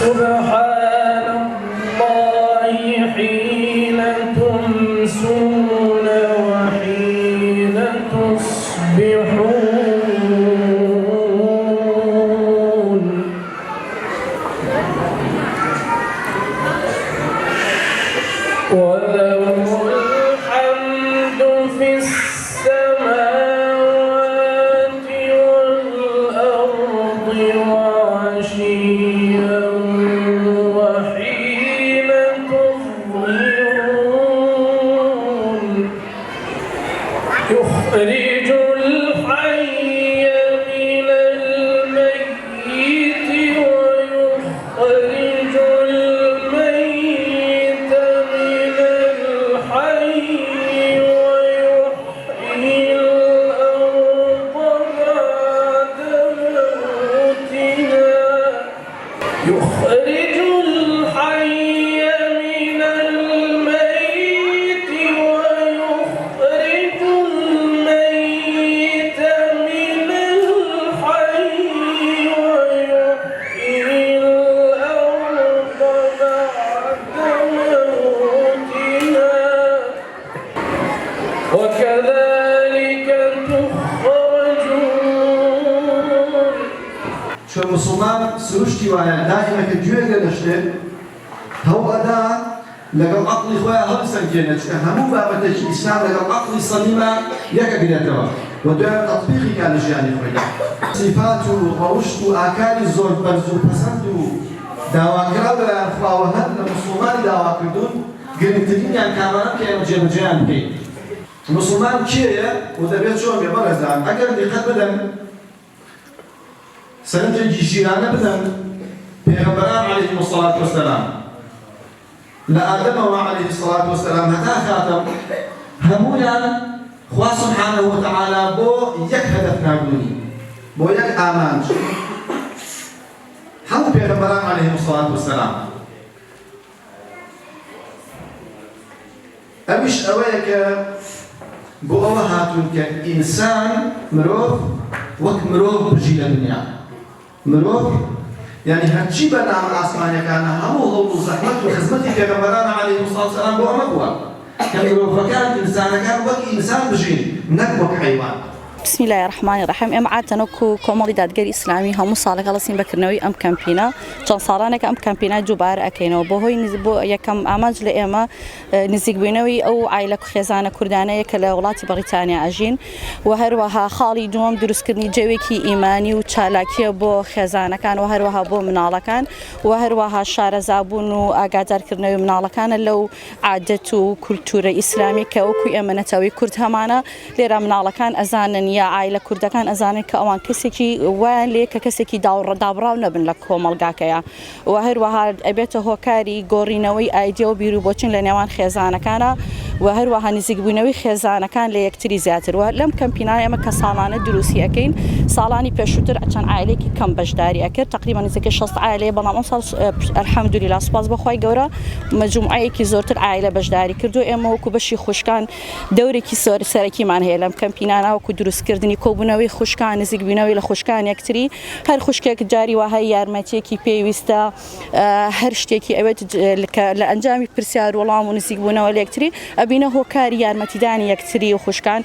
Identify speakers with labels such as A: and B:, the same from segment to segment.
A: سبحان الله حين تمسون وحين تصبحون وله الحمد في السماوات والأرض وعشيا وحين تظهرون يخرج الحي من الميت ويخرج الميت من الحي ويحيي الأرض بعد موتها يخرج الحي من الميت ويخرج الميت من الحي ويحيي الأرض بعد موتها وكذلك تخرجون.
B: شو مسلمان سروشتي ويا دائما كجوع لشته هو أدا لقوا عقل خويا هم سنجينا هم بابتك الإسلام لقوا عقل صليمة يكبرتوا ودوام تطبيقي كان جاني خويا صفات وروشت وآكال الزور برزو بسند دواكرا ولا أخوان المسلمان دواكردون قرنتين يعني كمان كانوا جمجان بي المسلمان كيه ودبيت شو بيبرزان أجر دقت بدن سنتجي جيرانا بدن پیغمبران عليهم الصلاة والسلام لآدم عليه الصلاة والسلام هتا خاتم همونا خوا سبحانه وتعالى بو يك هدف نابوني بو يك آمان همو پیغمبران عليهم الصلاة والسلام أمش أويك بو أوهاتون كإنسان مروف وك مروف بجيل الدنيا مروف يعني هالشي بنام الآسمانية كان همو ضوء الزحمة وخدمتي كبرنا عليه الصلاة والسلام بو أمكوا كان مروف كان إنسان كان وك إنسان بجيل نكبك حيوان.
C: بسم الله الرحمن الرحيم ام عاتنكو كومالي دادگری اسلامی هم صالح لسین بکرنوی ام کمپینا چند سالانه که ام کمپینا جوبار اکینو بو هوی نزبو یکم اماج لئما نزیک بینوی او عائله خزانه کردانه یک لولات بریتانیا اجین و هر وها خالی دوم درست کردنی جوی کی ایمانی و چالاکی بو خزانه کان و هر وها بو مناله کان و هر وها شار زابون و اگادر کردنوی مناله کان لو عادت و کلتور اسلامی که او کوی امنتوی کرد همانا لیرا مناله کان ازان یا عائله کردکان ازانن که آوان کسی کی وان لیک کسی کی دابراو نبن لکو ملگاکیا و هر وها ابیت هوکاری گورینوی ایدیو بیرو بوچن لنیوان خزانه کانا و هر وها نزیک بینوی خزانه کان لیکتری زیاتر و لم کمپینای اما کسالانه دروسی اکین سالانی پیشوتر عشان عائله کی کم بجداری اکر تقریبا نزیک 60 عائله بنام صار الحمد لله سپاس بخوای گورا مجموعه کی زورتر عائله بجداری کردو اما کو بشی خوشکان دوری کی سرکی من هلم کمپینانا و کو دروس کردنی کوبنوی خوشکان نزیک بینوی لخوشکان یکتری هر خوشکک جاری و های یارمتی کی پیوسته هر شتی کی اوت لانجامی پرسیار ولام و نزیک بینوی یکتری ابینه هو کاری یارمتی دانی یکتری و خوشکان.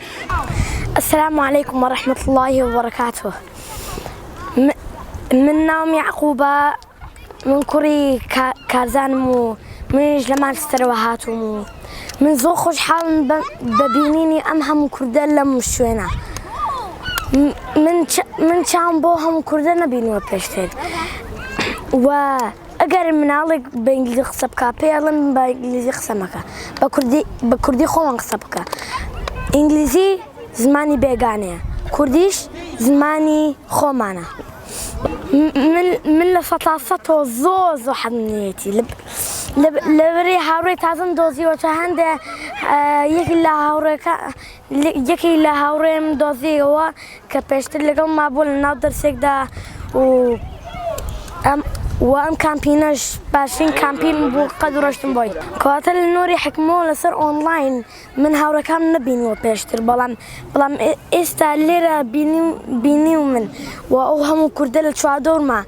D: السلام عليكم ورحمة الله وبركاته. من نام يعقوبة من كوري كارزان مو من جلمان استروهاتو من زو خوش حال ببينيني أمهم كردان لم شوينا من شام بوهم كردان بينو بيشتد و اگر منالك بانجليزي خصبكا بيالن بانجليزي خصمكا بكردي خوان خصبكا انجليزي زماني بيغانيا كرديش زماني خومانا من لفطافته زوزو حدنيتي لبري هاوري تازن دوزي وشهند يكي لا هاوري مدوزي هو كبشتر لقوم مابول نادر سيكدا وام كامبيناش باشين كامبين بو قدرشتم بايد كواتل النوري حكمو لسر اونلاين من هاورا كام نبينو بيشتر بلام استا ليرا بيني ومن واوهمو كردل شوادور ما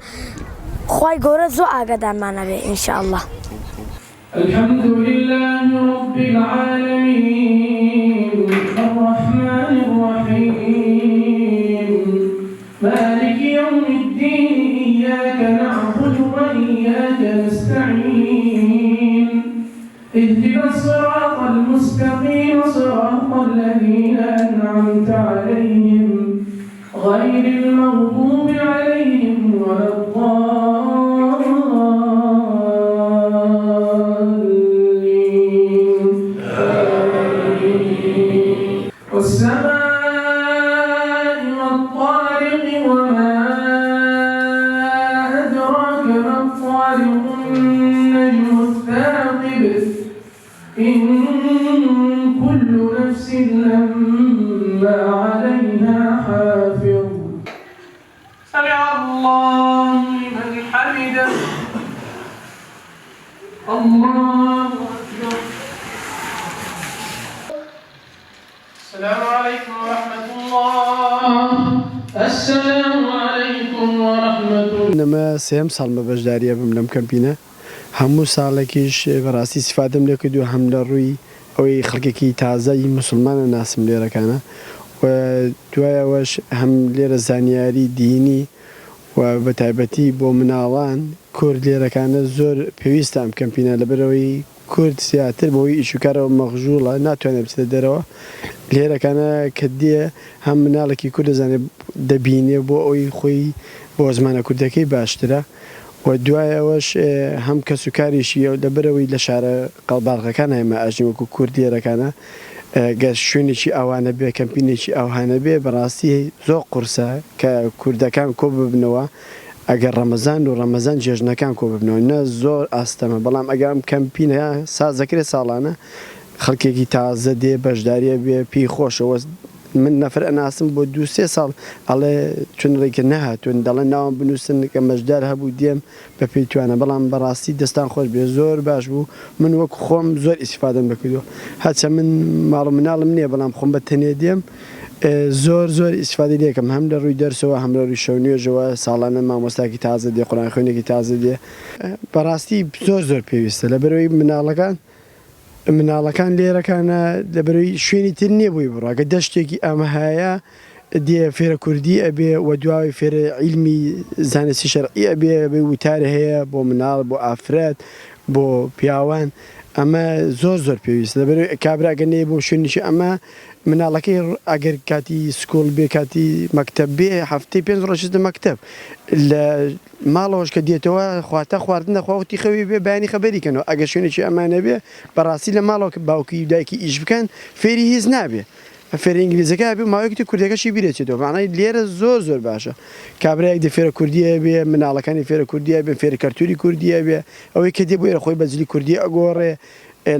D: خوای گەورە زۆر ئاگادارمانە بێ ئینشاءالله.
A: الحمد لله رب العالمين الرحمن الرحيم مالك يوم الدين إياك نعبد وإياك نستعين اهدنا الصراط المستقيم صراط الذين أنعمت عليهم غير المغضوب عليهم ولا الضالين والسماء والطارق وما أدراك ما الطارق النجم الثاقب إن كل نفس لما عليها حافظ سمع الله لمن حمده الله أكبر السلام عليكم ورحمة الله السلام عليكم ورحمة الله
E: نما سێم ساڵ بە بەشداریە بم لەم کەمپینە هەموو ساڵێکیش بەڕاستی سیفادەم لێ کردو هەم لە ڕووی ئەوەی خەڵکێکی تازایی مسلمانە ناسم لێرەکانە و دوایەوەش هەم لێرە زانیاری دینی و بە تایبەتی بۆ مناڵان کورد لێرەکانە زۆر پێویستە ئەم کەمپینە لەبەرەوەی کورد زیاتر بۆی ئیشوکارەوە مەخژوڵە ناتوانێت بچێتە دەرەوە لێرەکانە کە دێ هەم مناڵێکی کورد دەزانێت دەبینێ بۆ ئەوی خۆی بۆ زمانە کوردەکەی باشترە و دوایەوەش هەم کەسوکاریشی لەبەرەوەی لە شارە قەڵباڵغەکان هەمە ئاژنی وەکو کورد لێرەکانە گەر شوێنێکی ئەوانە بێ کەمپینێکی ئەوهانە بێ بەڕاستی زۆر قورسە کە کوردەکان کۆ ببنەوە ئەگەر ڕەمەزان و ڕەمەزان جێژنەکان کۆ ببنەوە نە زۆر ئاستەمە بەڵام ئەگەم کەمپینە سازەکرێت ساڵانە خەڵکێکی تازە دێ بەشداریە بێ پێی خۆشەوە من نەفر ئەناسم بۆ 2-3 ساڵ ئەڵێ چون ڕێکە نەهاتون دەڵێن ناوم بنووسن کە مەشدار هەبوو دێم بە پێی توانە بەڵام بەڕاستی دەستان خۆش بێ زۆر باش بوو من وەک خۆم زۆر ئیسیفادەم بکردووە هەچە من ماڵ و مناڵم نییە بەڵام خۆم بە تەنێ دێم زۆر ئیسفادی لێکم هەم لە ڕووی دەرسەوە هەم لە ڕووی شەونێژەوە ساڵانە مامۆستاکی تازە دێ قورآن خوێنێکی تازە دێ بەڕاستی زۆر پێویستە لەبەرەوەی مناڵەکان لێرەکانە لەبەرەوەی شوێنی تر نییە بووی بڕاکە دەشتێکی ئەمە هەیە دێ فێرە کوردی ئەبێ و دوای فێرە عیلمی زانستی شەرعی ئەبێ وتارە هەیە بۆ مناڵ بۆ ئافرەت بۆ پیاوان ئەمە زۆر پێویستە لەبەرەوەی کابراگەنەیە بۆ شوێنیشی ئەمە مناڵەکەی ئەگەر کاتی سکۆڵ بێ کاتی مەکتەب بێ هەفتەی 5 ڕۆژ لە مەکتەب لە ماڵەوەش کە دێتەوە خواتە خواردن دەخواوتی خەوی بێ بەیانی خەبەریکەنەوە ئەگەر شوێنێکی ئەمانە بێ بەڕاستی لە ماڵەوە باوکی دایکی ئیش بکەن فێری هیچ نابێ فێر ئینگلیزەکە بێ ماوەیەکی کوردەکەشی بیرێتێتەوە معنای لێرە زۆر باشە کابراایەک دە فێرە کوردیە بێ مناڵەکانی فێرە کوردیە بێ فێر کەرتوری کوردیە بێ ئەوەی کە دێ بۆ خۆی بەجلی کوردی ئەگۆڕێ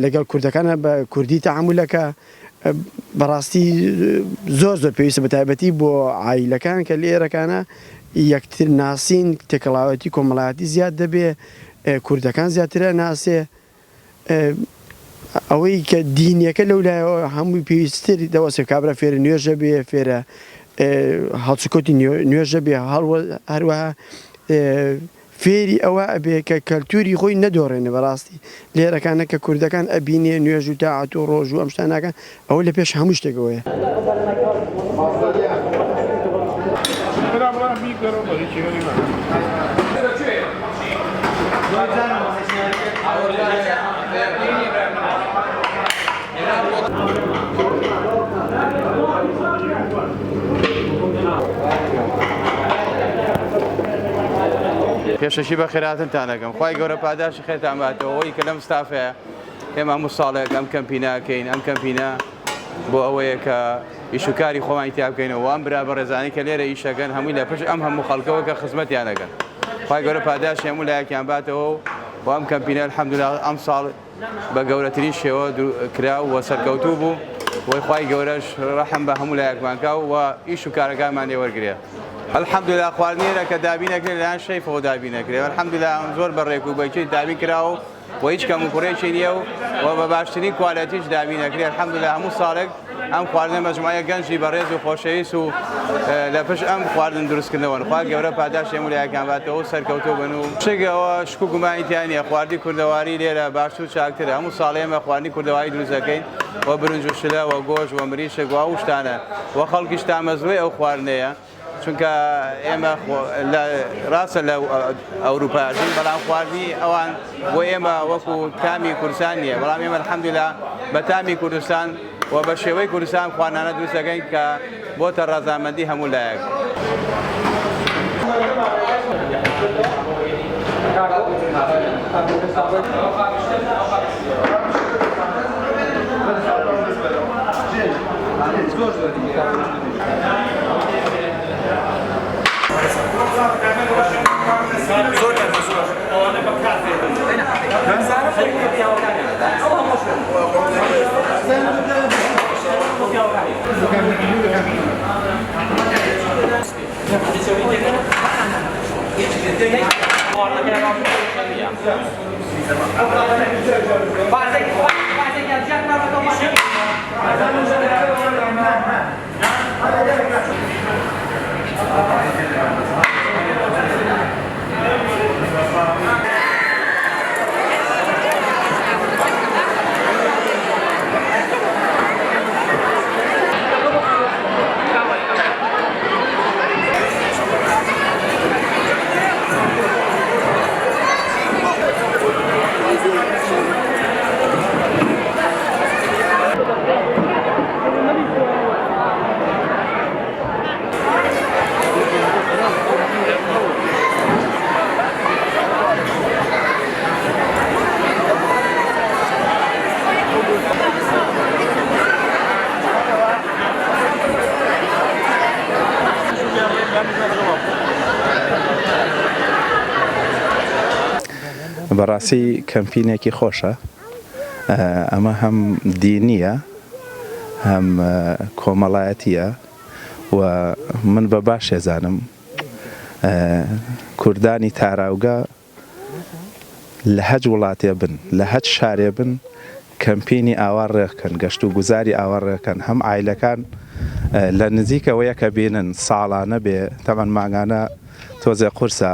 E: لەگەڵ کوردەکانە بە کوردی تەعاملەکە بەڕاستی زۆر پێویستە بە تایبەتی بۆ عایلەکان کە لێرەکانە یەکتر ناسین تێکەڵاوەتی کۆمەڵایەتی زیاد دەبێ کوردەکان زیاترە ناسێ ئەوەی کە دینیەکە لەولایەوە هەمووی پێویستتر دەوەسێ کابرا فێرە نوێژە بێ فێرە هەڵسوکۆتی نوێژە بێ هەروەها فێری ئەوە ئەبێ کە کەلتوری خۆی نەدۆڕێنە بەڕاستی لێرەکانە کە کوردەکان ئەبینێ نوێژ و تاعات و ڕۆژ و ئەم شتانەکان ئەوە لە پێش هەموو شتێکەوەیە.
F: پێشەشی بە خێراتتان دەکەم خی گەورە پاداشی خێتان باتەوەی کە لەم ستافەیە ئێمە هەموو ساڵێک ئەم کەمپیناکەین ئەم کەمپینە بۆ ئەوەیە کە ئیشوکاری خۆمانی تیا بکەینەوە وام برا بە ڕێزانی کە لێرە ئیشەکەن هەمووی لە پشت ئەم هەموو خەڵکەوە کە خزمەتیان دەکەن خی گەورە پاداشی هەموو لایەکیان باتەوە و ئەم کەمپینە الحەمدولله ئەم ساڵ بە گەورەترین شێوە کرا و سەرکەوتوو بوو وی خی گەورەش ڕەحم بە هەموو لایەکمانکە و ئیش و کارەکانمان لێ وەرگرێ الحەمدولله خواردنێرە کە دابینەکرێت لەلایەن شەیفەوە دابینەکرێت الحەمدولله زۆر بەڕێک و بەچی دابین کراوە و هیچ کەم و کوڕێکی نییە و بە باشترین کوالەتیش دابینەکرێت الحەمدولله هەموو ساڵێک ئەم خواردنە مەجموعەیە گەنجی بەڕێز و خۆشەویست و لە پشت ئەم خواردن دروستکردنەوە خوا گەورە پاداش هەموو لایەکان باتەوە و سەرکەوتوو بن و شتێکەوە شک و گومانی تیان نیە خواردی کوردەواری لێرە باشتر و چاکترە هەموو ساڵ ئێمە خواردنی کوردەواری دروست دەکەین وە برنج و شلە وە گۆشت وە مریشک و ئەو شتانە وە خەڵکیش تامەزوێ ئەو خواردنەیە چونکە ئێمە ڕاستە لە ئەوروپاژین بەڵام خواردنی ئەوان بۆ ئێمە وەکو تامی کوردستان نییە بەڵام ئێمە الحەمدولیلا بە تامی کوردستان و بە شێوەی کوردستان خواردنانە دروست دەکەین کە بۆتە ڕەزامەندی هەموو لایەک.
G: بەڕاستی کەمپینێکی خۆشە ئەمە هەم دینیە هەم کۆمەڵایەتیە و من بە باش ێزانم کوردانی تاراوگە لە هەج وڵاتێ بن لە هەج شارێ بن کەمپینی ئاوا ڕێکەکەن گەشت و گوزاری ئاوا ڕێکەکەن هەم ئایلەکان لە نزیکەوەیە کە بینن ساڵانە بێ تەمەەن ماگانە تۆزێ قورسە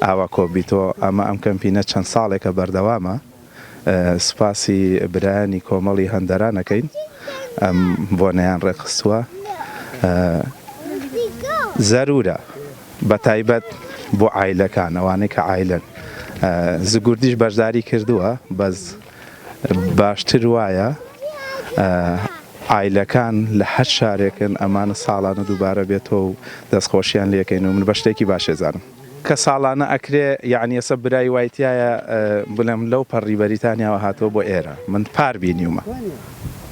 G: ئاوا کۆبیتۆ ئەمە ئەم کەمپینە چەند ساڵێکە بەردەوامە سوپاسی برایانی کۆمەڵی هەندەرانەکەین ئەم بۆنەیان ڕێخستووە زەرورە بە تایبەت بۆ ئایلەکان ئەوانەی کە ئایلن زگوردیش بەشداری کردووە بەس باشتر وایە ئایلەکان لە هەر شارێکن ئەمانە ساڵانە دووبارە بێتەوە و دەستخۆشیان لێکەین و من بە شتێکی باشێزانم کە ساڵانە ئەکرێ یعنی ئێستا برای وایتایە بڵێم لەو پەڕی بەریتانیاوە هاتووە بۆ ئێرە من پار بینیومە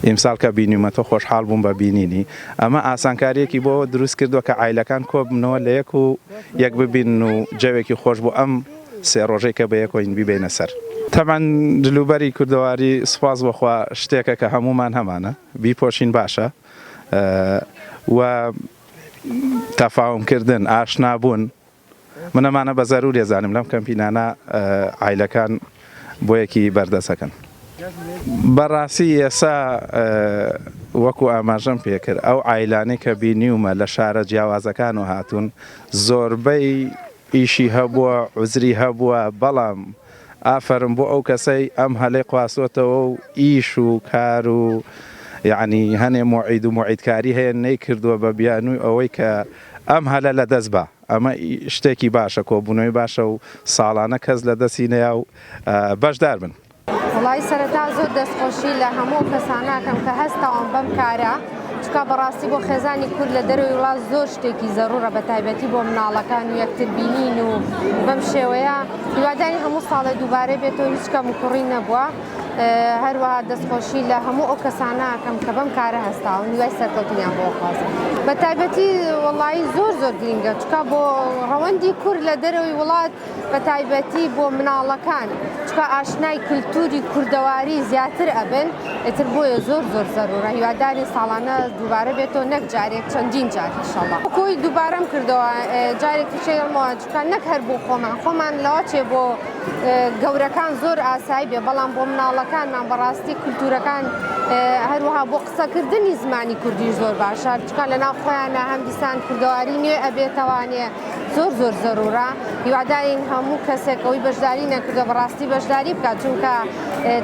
G: ئیمساڵ کە بینیومە تۆ خۆشحاڵ بووم بە بینینی ئەمە ئاسانکاریەکی بۆ دروست کردووە کە ئایلەکان کۆبنەوە لە یەک و یەک ببین و جەوێکی خۆش بوو ئەم سێ ڕۆژەی کە بە یەکۆین بیبێنە سەر تەمان دلوبەری کوردەواری سوپاس بەخوا شتێکە کە هەمومان هەمانە بیپۆشین باشە و تەفاومکردن ئاشنابوون منەمانە بە زەرور ێزانم لەم کەمپینانە ئایلەکان بۆ یەکی بەردەسەکەن بەڕاستی ئێستا وەکو ئاماژەم پێکرد ئەو ئایلانەی کە بینیومە لە شارە جیاوازەکان و هاتوون زۆربەی ئیشی هەبووە عوزری هەبووە بەڵام ئافرم بۆ ئەو کەسەی ئەم هەلەی قواسۆتەوە و ئیش و کار و یعنی هەنێ موعید و موعیدکاری هەیە نەیکردووە بە بیانووی ئەوەی کە ئەم هەلە لە دەست بە ئەمە شتێکی باشە کۆبوونەوەی باشە و ساڵانە کەس لە دەستینەیە و بەشدار بن
H: وڵی سەرەتا زۆر دەستخۆشی لە هەموو کەساناکەم کە هەستاوان بەم کارە چکە بەڕاستی بۆ خێزانی کورد لە دەروی وڵات زۆر شتێکی زەرورە بە تایبەتی بۆ مناڵەکان و یەکتربینین و بەم شێوەیە هیواداری هەموو ساڵە دووبارە بێتەوە هیچ کەم کوڕی نەبووە هەروەها دەستخۆشی لە هەموو ئەو کەساناکەم کە بەم کارە هەستاون دوای سەرکەوتنیان بۆ خوازم بە تایبەتی وڵی زۆر گرنگە چکە بۆ ڕەوەندی کورد لە دەروی وڵات بە تایبەتی بۆ مناڵەکان چکە ئاشنای کللتوری کوردەواری زیاتر ئەبن ئێتر بۆیە زۆر زەرورە هیواداری ساڵانە دووبارە بێتەوە نەک جارێک چەندین جار ئینشاڵڵا کۆی دووبارەم کردەوە جارێکی چێڵمەوە چکە نەک هەر بۆ خۆمان لەوە چێ بۆ گەورەکان زۆر ئاسایی بێ بەڵام بۆ مناڵەکانمان بەڕاستی کولتورەکان هەروەها بۆ قسەکردنی زمانی کوردی زۆر باشە چکە لە ناو خۆیانە هەم دیسان کوردەواری نوێ ئەبێتەوانێ زۆر زۆر زەرورە هیوادارین هەموو کەسێک ئەوەی بەشداری نەکردە بەڕاستی بەشداری بکات چونکە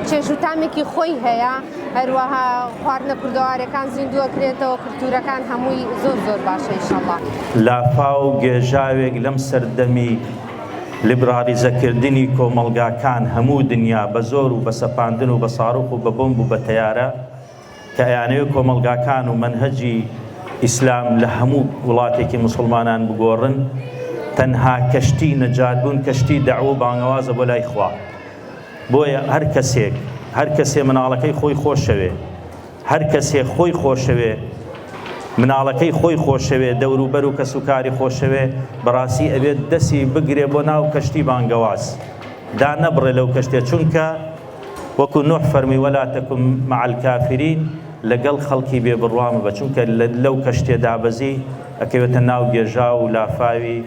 H: چێژ و تامێکی خۆی هەیە هەروەها خواردنە کوردەوارەکان زیندووەکرێتەوە کولتورەکان هەمووی زۆر زۆر باشە ئینشەڵڵا.
I: لافا و گێژاوێک لەم سەردەمی لیبرالیزەکردنی کۆمەڵگاکان هەموو دنیا بە زۆر و بە سەپاندن و بە ساڕوخ و بە بۆمب و بە تەیارە کە ئەیانەوێت کۆمەڵگاکان و منهەجی ئیسلام لە هەموو وڵاتێکی موسڵمانان بگۆڕن تەنها کەشتی نەجاتبوون کەشتی دەعوە بانگەوازە بۆ لای خوا. بۆیە هەر کەسێ مناڵەکەی خۆی خۆشەوێ هەر کەسێ خۆی خۆشەوێ مناڵەکەی خۆی خۆشەوێ دەوروبەر و کەسوکاری خۆشەوێ بەڕاستی ئەبێت دەستی بگرێ بۆ ناو کەشتی بانگەواز دا نەبڕێ لەو کەشتێ چونکە وەکو نوح فەرمی وەلا تەکن مع الکافرین لەگەڵ خەڵکی بێبڕوامە بە چونکە لەو کەشتێ دابەزی ئەکەوێتە ناو گێژا و لافاوی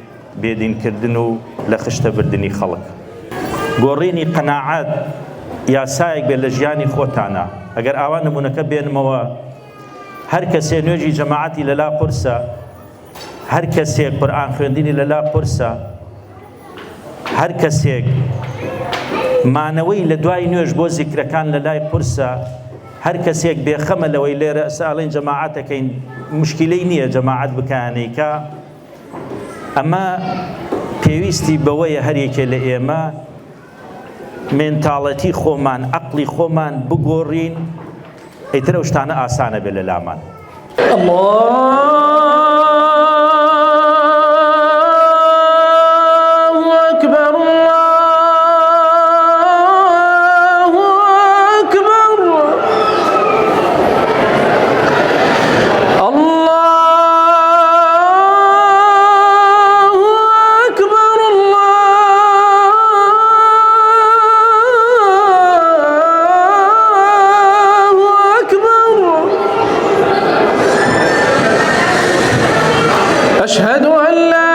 I: بێدینکردن و لە خشتە بردننی خەڵک. گۆڕینی قەناعەت یاسایەک بێت لە ژیانی خۆتانە ئەگەر ئاوا نمونونەکە بێنمەوە هەر کەسێ نوێژی جەماعەتی لەلا قورسە هەر کەسێک قورئان خوێندنی لەلا قورسە هەر کەسێک مانەوەی لە دوای نوێژ بۆ زیکرەکان لە لای قورسە هەر کەسێک بێخەمە لەوەی لێرە ساڵین جەماعەتەکەین مشکلەی نییە جەماعەت بکانێکە ئەمە پێویستی بەوەیە هەرێکێ لە ئێمە مێنتاڵەتی خۆمان عەقڵی خۆمان بگۆڕین ئەیترە ئەو شتانە ئاسانە بێ لە لامان.
A: أشهد أن لا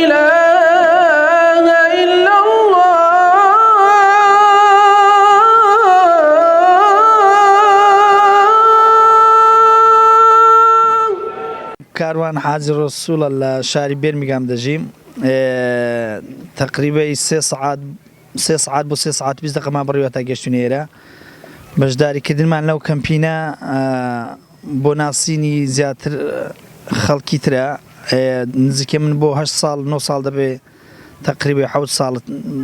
A: إله إلا الله
J: کاروان حاجی ڕەسوولە لە شاری بێرمیگام دەژیم تقریبا 3 ساعات بۆ 3 ساعات 20 دقیقەمان بڕیوە تا گەشتونی ئێرە بەشداریکردنمان لەو کەمپینە بۆ ناسینی زیاتر خەڵکی ترە نزیکە من بۆ 8 ساڵ 9 ساڵ دەبێ تقریبا 7 ساڵ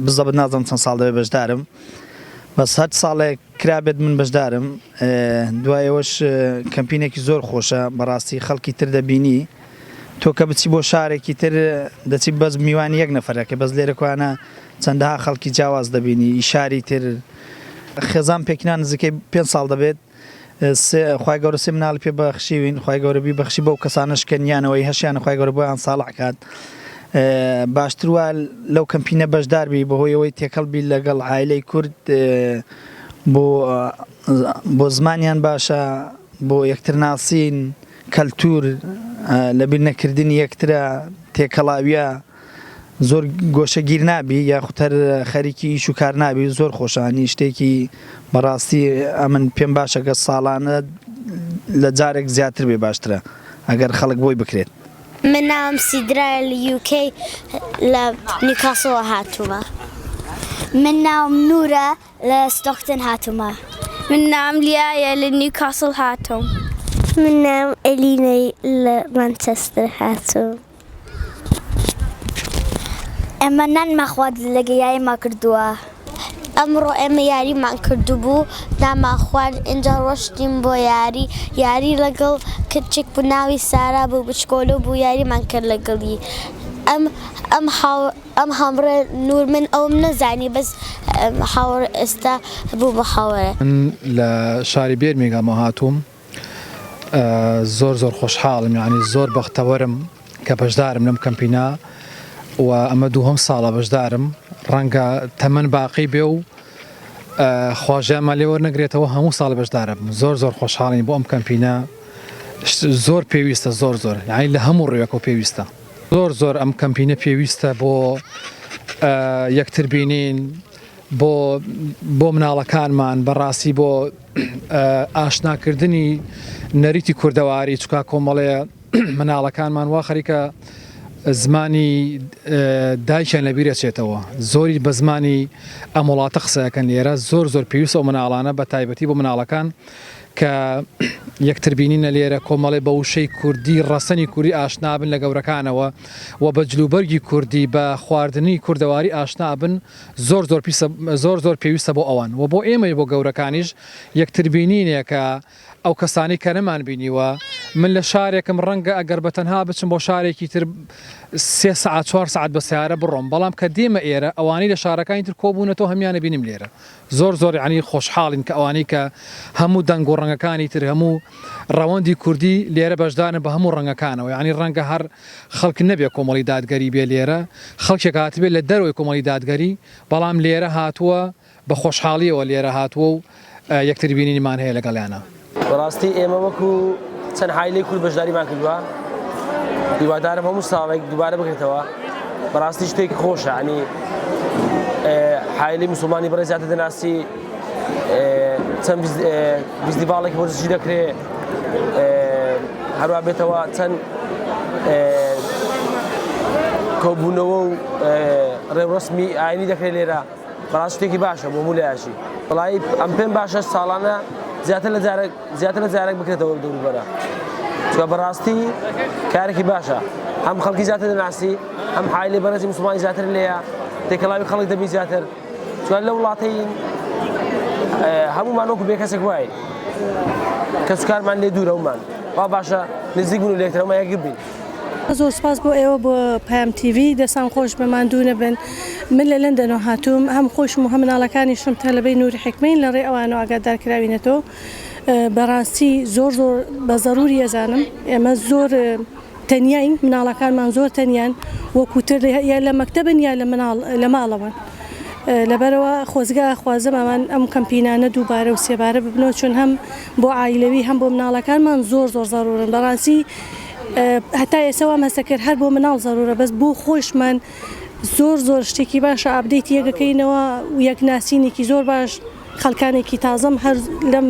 J: بزەبت نازانم چەند ساڵ دەبێ بەشدارم بەس 8 ساڵێک کرابێت من بەشدارم دوایەوەش کەمپینێکی زۆر خۆشە بەڕاستی خەڵکی تر دەبینی تۆ کە بچی بۆ شارێکی تر دەچی بەس میوانی یەک نەفەرەکە بەس لێرە کوانە چەندەها خەڵکی جیاواز دەبینی شاری تر خێزان پێکینان نزیکەی 5 ساڵ دەبێت خوای گەورە سێ مناڵی پێ بەخشیوین خوای گەورە بیبەخشی بەو کەسانەش کەنیانەوەی هەشیانە خوای گەورە بۆیان ساڵح کات باشتر وە لەو کەمپینە بەشدار بی بەهۆی ئەوەی تێکەڵ بی لەگەڵ عایلەی کورد بۆ زمانیان باشە بۆ یەکتر ناسین کەلتور لەبیر نەکردنی یەکترە تێکەڵاویە زۆر گۆشەگیر نابی یاخوتەر خەریکی ئیش و کار نابی زۆر خۆشانی شتێکی بەڕاستی ئەمن پێم باشە کە ساڵانە لە جارێک زیاتر بێ باشترە ئەگەر خەڵک بۆی بکرێت.
D: من ناوم سیدرا لە UK لە نیوکاسڵ هاتوومە. من ناوم نورە لە ستۆکتن هاتوومە.
K: من ناوم لیایە لە نیوکاسڵ هاتووم.
D: من ناوم ئەلینەی لە مانچەستر هاتووم. ئەمە نانمە خوارد لەگە یاریمان کردووە. ئەمڕۆ ئێمە یاریمان کردو بوو نامان خوارد ئینجا ڕۆشتیم بۆ یاری لەگەڵ کچێک بوو ناوی سارا بوو بچکۆلە بوو یاریمان کرد لەگەڵی ئەم هەمڕێ نور من ئەوم نەزانی بەس هاوڕ ئێستا بوو بە هاوڕێ.
L: من لە شاری بێرمیگامەوە هاتووم زۆر خۆشحاڵم یعنی زۆر بەختەوەرم کە بەشدارم لەم کەمپینە و ئەمە دووهەم ساڵە بەشدارم ڕەنگە تەمەن باقی بێ و خواژەمە لێوە نەگرێتەوە هەموو ساڵ بەشدارم زۆر خۆشحاڵین بۆ ئەم کەمپینە زۆر پێویستە زۆر یعنی لە هەموو ڕێوەکەوە پێویستە زۆر ئەم کەمپینە پێویستە بۆ یەکتربینین بۆ مناڵەکانمان بەڕاستی بۆ ئاشناکردنی نەریتی کوردەواری چکا کۆمەڵەیە مناڵەکانمان وا خەریکە زمانی دایکیان لەبیرە چێتەوە زۆری بە زمانی ئەم وڵاتە قسەکەن لێرە زۆر پێویستە و مناڵانە بە تایبەتی بۆ مناڵەکان کە یەکتربینینە لێرە کۆمەڵێ بە وشەی کوردی ڕەسەنی کوردی ئاشنابن لە گەورەکانەوە و بە جلوبەرگی کوردی بە خواردنی کوردەواری ئاشنابن زۆر پێویستە بۆ ئەوان و بۆ ئێمەی بۆ گەورەکانیش یەکتربینینێکە ئەو کەسانی کە نەمان بینیوە من لە شارێکم ڕەنگە ئەگەر بە تەنها بچم بۆ شارێکی تر 3 ساعت 4 ساعت بە سیارە بڕۆم بەڵام کە دێمە ئێرە ئەوانەی لە شارەکانی تر کۆبوونەتەوە هەمیانە بینیم لێرە زۆر عنی خۆشحاڵین کە ئەوانەی کە هەموو دەنگ و ڕەنگەکانی تر هەموو ڕەوەندی کوردی لێرە بەشدارن بە هەموو ڕەنگەکانەوە یعنی ڕەنگە هەر خەڵک نەبێ کۆمەڵی دادگەری بێ لێرە خەڵکێک هاتبێت لە دەرەوەی کۆمەڵی دادگەری بەڵام لێرە هاتووە بە خۆشحاڵیەوە لێرە هاتووە و یەکتربینینیمان هەیە لەگەڵیانە
M: بەڕاستی ئێمە وەکو چەند حایلەی کورد بەشداریمان کردووە هیوادارم هەموو ساڵێک دووبارە بکرێتەوە بەڕاستی شتێکی خۆشە عنی حایلی مسلمانی بەڕێ زیاتر دەناسی چەند فیستیڤاڵێکی وەرزشی دەکرێت هەروە بێتەوە چەند کۆبوونەوە و ڕێوڕسمی ئاینی دەکرێت لێرە بەڕاستی شتێکی باشە بۆ هەموو لایەشی بەڵای ئەم پێم باشە ساڵانە زیاتر لە جارێک بکرێتەوە دەوروبەرە چکە بەڕاستی کارێکی باشە هەم خەڵکی زیاتر دەناسی ئەم حایلی بەرزی مسلمانی زیاتر لێیە تێکەڵاوی خەڵک دەبی زیاتر چکە لە وڵاتەی هەمومان وەکو بێ کەسێک وایە کەسوکارمان لێ دوورەوەمان وا باشە نزیک بوون و لێکترەوەمان یەک بین
N: زۆر سپاس بۆ ئێوە بۆ پام تیڤ دەسان خۆش بەمان دوونە بن من لە لەندەنەوە هاتووم هەم خۆشم و هەم مناڵەکانیشم تەلەبەی نووری حکمەین لە ڕێ ئەوانەوە ئاگادارکراوینەتەوە بەڕاستی زۆر بە زەروری ئەزانم ئێمە زۆر تەنیاین مناڵەکانمان زۆر تەنیان وەکوتر یا لە مەکتەبن یا لە ماڵەوەن لەبەرەوە خۆزگا خوازم ئەمان ئەم کەمپینانە دووبارە و سێبارە ببنەوە چون هەم بۆ عایلەوی هەم بۆ مناڵەکانمان زۆر زەرورن بەڕاستی هەتا ئێسەوە مەسەکرد هەر بۆ مناڵ زەرورە بەس بۆ خۆشمان زۆر شتێکی باشە ئابدەیت یەکەکەینەوە و یەکناسینێکی زۆر باش خەڵکانێکی تازەم هەر لەم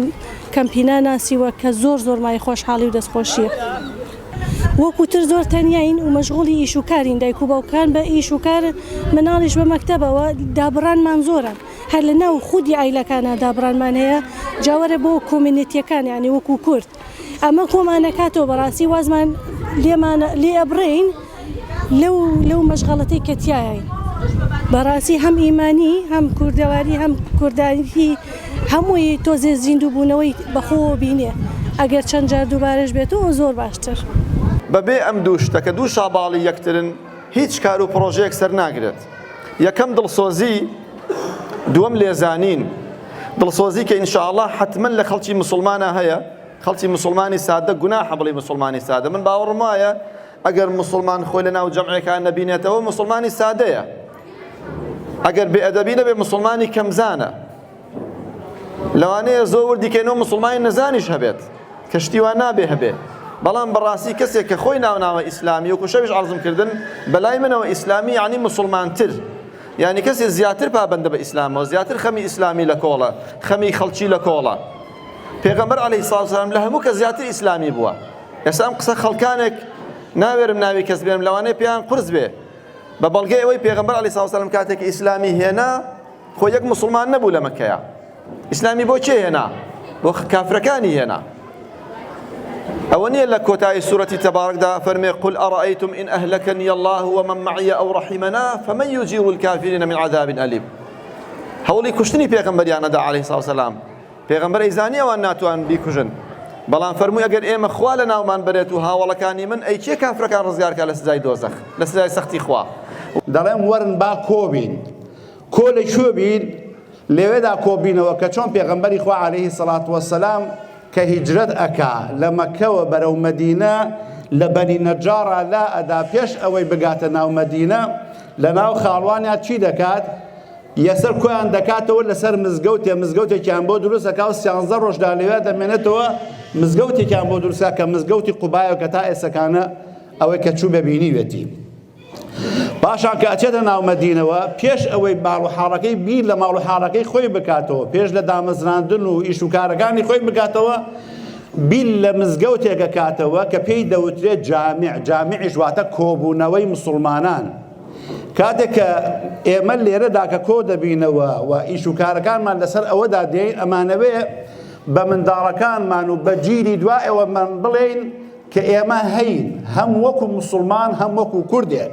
N: کەمپینا ناسیوە کە زۆر مای خۆشحاڵی و دەستخۆشیە وەکوتر زۆر تەنیاین و مەشغوڵی ئیش و کارین دایک و باوکان بە ئیش و کار مناڵیش بە مەکتەبەوە دابڕانمان زۆرن هەر لە ناو خودی عیلەکانە دابڕانمان هەیە جاوەرە بۆ کۆمینیتیەکان یعنی وەکو کورد ئەمە کۆمانەکاتەوە بەڕاستی وازمان لێ ئەبڕین لەو مەشغەڵەتەی کە تایین بەڕاستی هەم ئیمانی هەم کوردەواری هەم کوردانی هەمووی تۆزێ زیندوو بوونەوەی بەخۆ بینێ ئەگەر چەند جار دووبارەش بێتەوە زۆر باشتر
B: بەبێ ئەم دوو شتەکە دوو شاباڵی یەکترن هیچ کار و پرۆژەیەک سەر ناگرێت یەکەم دڵسۆزی دووەم لێزانین دڵسۆزی کە ئینشاءالله حتمما لە خەڵکی مسلمانە هەیە خەڵکی مسلمانی سادە گوناحە بڵێ مسلمانی سادە من باوەڕم وایە ئەگەر مسلمان خۆی لە ناو جەمعێکان نەبینێتەوە مسلمانی سادەیە ئەگەر بێئەدەبی نەبێ مسلمانی کەمزانە لەوانەیە زۆر وردیکەینەوە مسلمانی نەزانیش هەبێت کەشتیوان نابێ هەبێ بەڵام بەڕاستی کەسێک کە خۆی ناوناوە ئیسلامی وەکو شەویش عەرزم کردن بەلای منەوە ئیسلامی یعنی مسلمانتر یعنی کەسێک زیاتر پابەندە بە ئیسلامەوە زیاتر خەمی ئیسلامی لە کۆڵە خەمی خەڵکی لە کۆڵە پێغەمبەر عەلەیهی سڵاتو وسەلام لە هەموو کە زیاتر ئیسلامی بووە ئێستا ئەم قسە خەڵکانێک ناوێرم ناوی کەس بێنم لەوانەیە پێیان قورس بێ بە بەڵگەی ئەوەی پێغەمبەر عەلەیهی سڵاتو وسەلام کاتێکی ئیسلامی هێنا خۆ یەک مسلمان نەبوو لە مەککەیە ئیسلامی بۆ چێ هێنا بۆ کافرەکانی هێنا ئەوە نییە لە کۆتایی سوورەتی تەبارەکدا فەرمێ قل ئەڕەئەیتم ئین ئەهلەکەنی الله ومن معی ئەو ڕەحیمەنا فمن یجیر الکافرین من عذاب ئەلیم هەوڵی کوشتنی پێغەمبەریانەدا عەلەیهی سڵاتو وسەلام پێغەمبەر ئەیزانی ئەوان ناتوان بیکوژن بەڵام فەرمووی ئەگەر ئێمە خوا لە ناومان بەرێت و هاوڵەکانی من ئەی چێ کافرەکان ڕزگارکە لە سزای دۆزەخ لە سزای سەختی خوا
O: دەڵێم وەرن با کۆبین کۆ لەکوێ بین لێوێدا کۆبینەوە کە چۆن پێغەمبەری خوا عەلەیهی سەڵاتو وەسەلام کە هیجرەت ئەکا لە مەککەوە بەرەو مەدینە لە بەنی نەجارە لا ئەدا پێش ئەوەی بگاتە ناو مەدینە لە ناو خاڵوانیا چی دەکات یەسەر کۆیان دەکاتەوە لەسەر مزگەوتێکیان بۆ دروست دەکا و 13 ڕۆژدا لەوێ دەمێنێتەوە مزگەوتێکیان بۆ دروستکە کە مزگەوتی قوبایە کە تا ئێسەکانە ئەوەی کە چوو بەبینیوێتی پاشان کە ئەچێتە ناو مەدینەوە پێش ئەوەی ماڵ و حاڵەکەی بیر لە ماڵ و حاڵەکەی خۆی بکاتەوە پێش لە دامەزراندن و ئیش و کارەکانی خۆی بکاتەوە بیر لە مزگەوتێکە کاتەوە کە پێی دەوترێت جامیعیش واتە کۆبوونەوەی مسلمانان کاتێک کە ئێمە لێرەدا کە کۆ دەبینەوە و ئیش و کارەکانمان لەسەر ئەوەدا دێین ئەمانەوێ بە منداڵەکانمان و بە گیری دوایەوەمان بڵێین کە ئێمە هەین هەم وەکو مسلمان هەم وەکو کوردێک